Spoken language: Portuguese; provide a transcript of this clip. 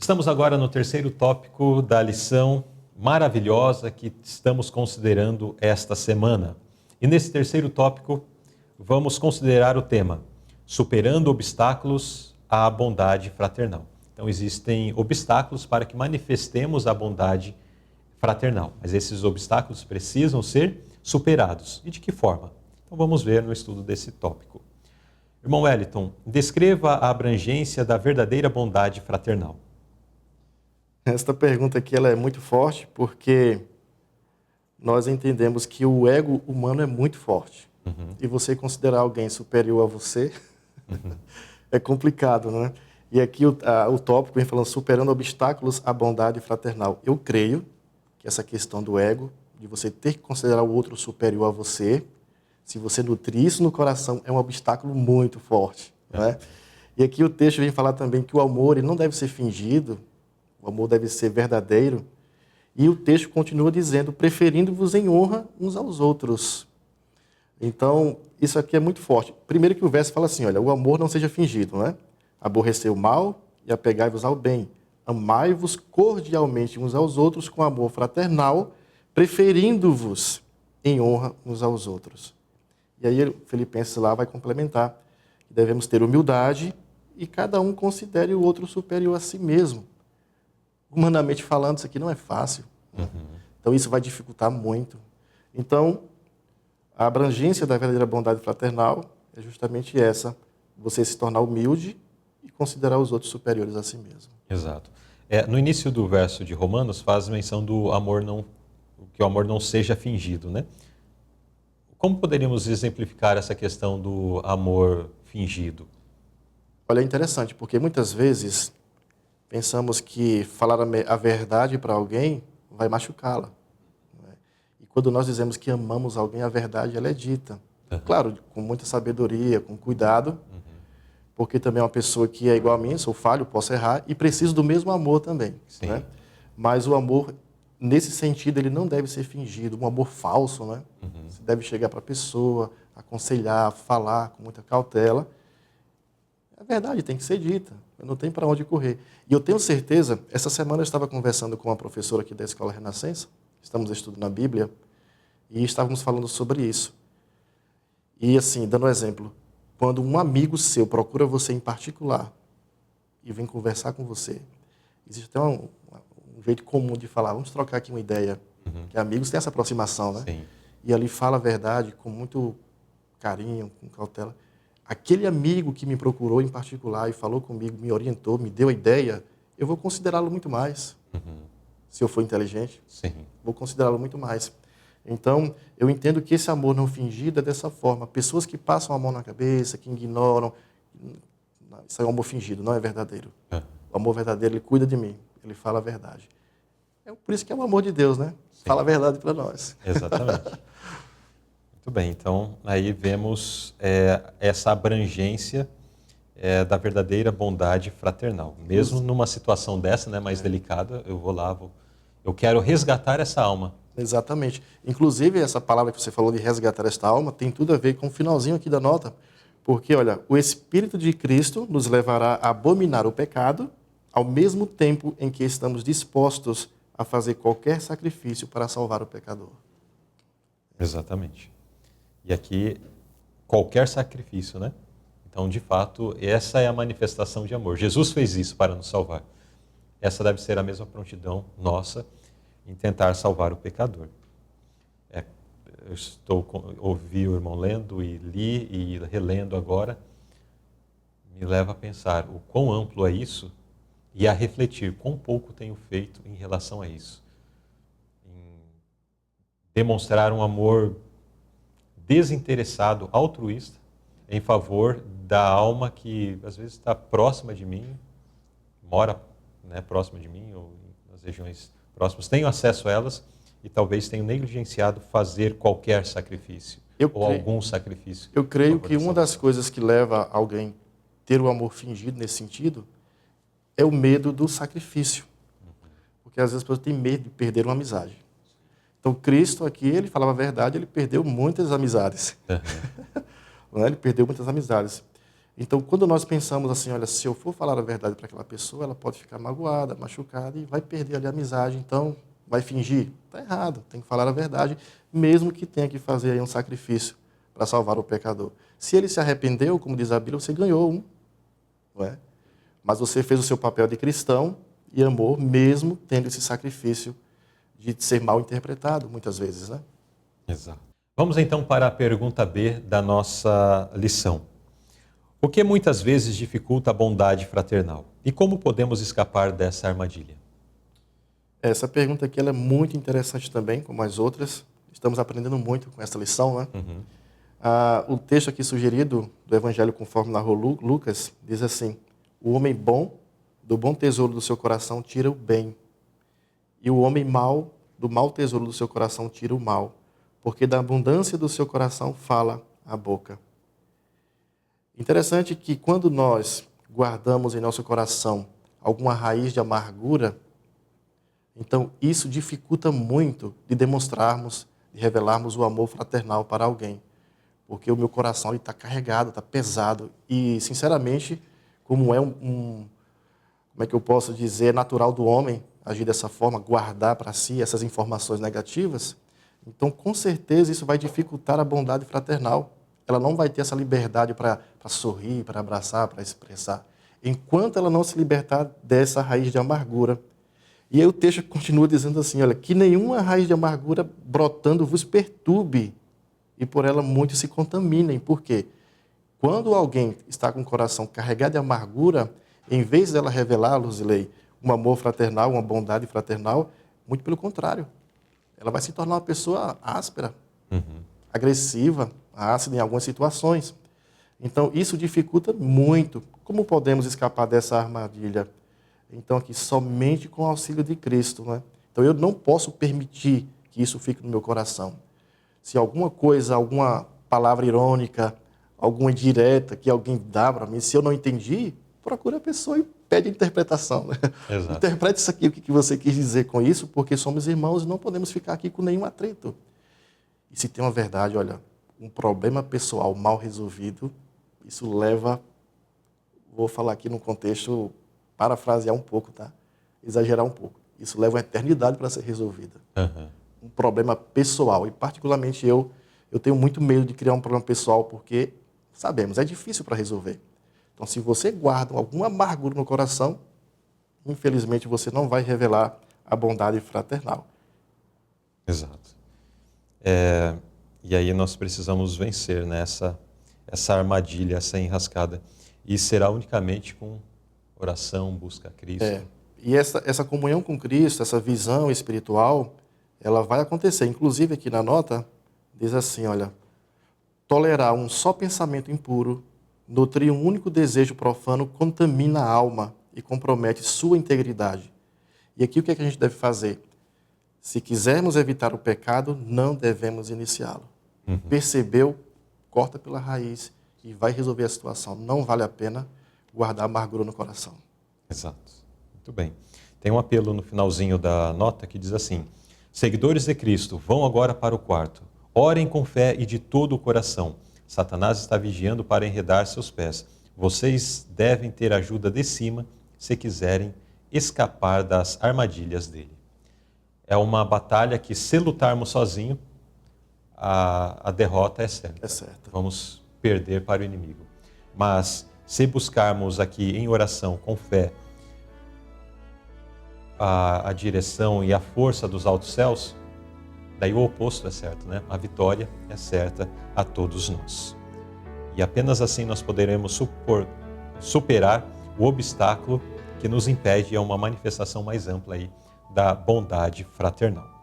Estamos agora no terceiro tópico da lição maravilhosa que estamos considerando esta semana. E nesse terceiro tópico, vamos considerar o tema Superando obstáculos à bondade fraternal. Então, existem obstáculos para que manifestemos a bondade fraternal, mas esses obstáculos precisam ser superados. E de que forma? Então, vamos ver no estudo desse tópico. Irmão Wellington, descreva a abrangência da verdadeira bondade fraternal. Esta pergunta aqui ela é muito forte porque nós entendemos que o ego humano é muito forte. E você considerar alguém superior a você é complicado, né? E aqui o tópico vem falando superando obstáculos à bondade fraternal. Eu creio que essa questão do ego, de você ter que considerar o outro superior a você, se você nutrir isso no coração, é um obstáculo muito forte, né? E aqui o texto vem falar também que o amor ele não deve ser fingido, o amor deve ser verdadeiro. E o texto continua dizendo, preferindo-vos em honra uns aos outros. Então, isso aqui é muito forte. Primeiro que o verso fala assim, olha, o amor não seja fingido, né? Aborrecei o mal e apegai-vos ao bem. Amai-vos cordialmente uns aos outros com amor fraternal, preferindo-vos em honra uns aos outros. E aí, o Filipenses lá vai complementar que devemos ter humildade e cada um considere o outro superior a si mesmo. Humanamente falando, isso aqui não é fácil. Então, isso vai dificultar muito. Então, a abrangência da verdadeira bondade fraternal é justamente essa, você se tornar humilde e considerar os outros superiores a si mesmo. Exato. No início do verso de Romanos faz menção do amor que o amor não seja fingido, né? Como poderíamos exemplificar essa questão do amor fingido? Olha, é interessante, porque muitas vezes pensamos que falar a verdade para alguém vai machucá-la. Né? E quando nós dizemos que amamos alguém, a verdade ela é dita. Claro, com muita sabedoria, com cuidado, porque também é uma pessoa que é igual a mim, sou falho, posso errar, e preciso do mesmo amor também. Né? Mas o amor, nesse sentido, ele não deve ser fingido, um amor falso. Né? Você deve chegar para a pessoa, aconselhar, falar com muita cautela. A verdade tem que ser dita, não tem para onde correr. E eu tenho certeza, essa semana eu estava conversando com uma professora aqui da Escola Renascença, estamos estudando a Bíblia, e estávamos falando sobre isso. E assim, dando um exemplo, quando um amigo seu procura você em particular e vem conversar com você, existe até um jeito comum de falar, vamos trocar aqui uma ideia, que amigos têm essa aproximação, né? Sim. E ali fala a verdade com muito carinho, com cautela. Aquele amigo que me procurou em particular e falou comigo, me orientou, me deu a ideia, eu vou considerá-lo muito mais. Se eu for inteligente, vou considerá-lo muito mais. Então, eu entendo que esse amor não fingido é dessa forma. Pessoas que passam a mão na cabeça, que ignoram, isso é um amor fingido, não é verdadeiro. O amor verdadeiro, ele cuida de mim, ele fala a verdade. É por isso que é o amor de Deus, né? Fala a verdade para nós. Exatamente. Muito bem, então aí vemos essa abrangência da verdadeira bondade fraternal. Mesmo numa situação dessa, né, mais delicada, eu vou lá, eu quero resgatar essa alma. Exatamente. Inclusive, essa palavra que você falou de resgatar esta alma tem tudo a ver com o finalzinho aqui da nota. Porque, olha, o Espírito de Cristo nos levará a abominar o pecado, ao mesmo tempo em que estamos dispostos a fazer qualquer sacrifício para salvar o pecador. Exatamente. E aqui, qualquer sacrifício, né? Então, de fato, essa é a manifestação de amor. Jesus fez isso para nos salvar. Essa deve ser a mesma prontidão nossa em tentar salvar o pecador. Ouvi o irmão lendo e li e relendo agora, me leva a pensar o quão amplo é isso e a refletir quão pouco tenho feito em relação a isso. Em demonstrar um amor desinteressado, altruísta, em favor da alma que às vezes está próxima de mim, mora, né, próxima de mim ou nas regiões próximas, tenho acesso a elas e talvez tenho negligenciado fazer qualquer sacrifício algum sacrifício. Eu creio que uma das coisas que leva alguém a ter o amor fingido nesse sentido é o medo do sacrifício. Porque às vezes a pessoa tem medo de perder uma amizade. Então Cristo aqui, ele falava a verdade, ele perdeu muitas amizades. Ele perdeu muitas amizades. Então, quando nós pensamos assim, olha, se eu for falar a verdade para aquela pessoa, ela pode ficar magoada, machucada e vai perder ali a amizade, então vai fingir. Está errado, tem que falar a verdade, mesmo que tenha que fazer aí um sacrifício para salvar o pecador. Se ele se arrependeu, como diz a Bíblia, você ganhou um, não é? Mas você fez o seu papel de cristão e amor, mesmo tendo esse sacrifício de ser mal interpretado, muitas vezes, né? Exato. Vamos então para a pergunta B da nossa lição. O que muitas vezes dificulta a bondade fraternal? E como podemos escapar dessa armadilha? Essa pergunta aqui ela é muito interessante também, como as outras. Estamos aprendendo muito com essa lição, né? O texto aqui sugerido do Evangelho conforme narrou Lucas diz assim: o homem bom, do bom tesouro do seu coração, tira o bem. E o homem mau, do mau tesouro do seu coração, tira o mal. Porque da abundância do seu coração fala a boca. Interessante que quando nós guardamos em nosso coração alguma raiz de amargura, então isso dificulta muito de demonstrarmos, de revelarmos o amor fraternal para alguém. Porque o meu coração está carregado, está pesado. E, sinceramente, como é que eu posso dizer, é natural do homem agir dessa forma, guardar para si essas informações negativas, então, com certeza, isso vai dificultar a bondade fraternal. Ela não vai ter essa liberdade para sorrir, para abraçar, para expressar, enquanto ela não se libertar dessa raiz de amargura. E aí o texto continua dizendo assim, olha, que nenhuma raiz de amargura brotando vos perturbe, e por ela muitos se contaminem. Por quê? Quando alguém está com o coração carregado de amargura, em vez dela revelar, Luzilei, um amor fraternal, uma bondade fraternal, muito pelo contrário. Ela vai se tornar uma pessoa áspera, agressiva, ácida em algumas situações. Então, isso dificulta muito. Como podemos escapar dessa armadilha? Então, aqui, somente com o auxílio de Cristo, né? Então, eu não posso permitir que isso fique no meu coração. Se alguma coisa, alguma palavra irônica, alguma indireta que alguém dá para mim, se eu não entendi, procura a pessoa e pede interpretação. Né? Exato. Interprete isso aqui, o que você quis dizer com isso, porque somos irmãos e não podemos ficar aqui com nenhum atrito. E se tem uma verdade, olha, um problema pessoal mal resolvido, isso leva, vou falar aqui num contexto, parafrasear um pouco, tá? Exagerar um pouco. Isso leva uma eternidade para ser resolvida. Um problema pessoal. E particularmente eu tenho muito medo de criar um problema pessoal, porque sabemos, é difícil para resolver. Então, se você guarda alguma amargura no coração, infelizmente você não vai revelar a bondade fraternal. Exato. E aí nós precisamos vencer, né, essa armadilha, essa enrascada. E será unicamente com oração, busca a Cristo. E essa comunhão com Cristo, essa visão espiritual, ela vai acontecer. Inclusive aqui na nota, diz assim, olha, tolerar um só pensamento impuro, nutrir um único desejo profano, contamina a alma e compromete sua integridade. E aqui o que é que a gente deve fazer? Se quisermos evitar o pecado, não devemos iniciá-lo. Percebeu? Corta pela raiz e vai resolver a situação. Não vale a pena guardar amargura no coração. Exato. Muito bem. Tem um apelo no finalzinho da nota que diz assim: seguidores de Cristo, vão agora para o quarto. Orem com fé e de todo o coração. Satanás está vigiando para enredar seus pés. Vocês devem ter ajuda de cima se quiserem escapar das armadilhas dele. É uma batalha que, se lutarmos sozinho, a derrota é certa. É certo. Vamos perder para o inimigo. Mas se buscarmos aqui em oração, com fé, a direção e a força dos altos céus, daí o oposto é certo, né? A vitória é certa a todos nós. E apenas assim nós poderemos superar o obstáculo que nos impede a uma manifestação mais ampla aí da bondade fraternal.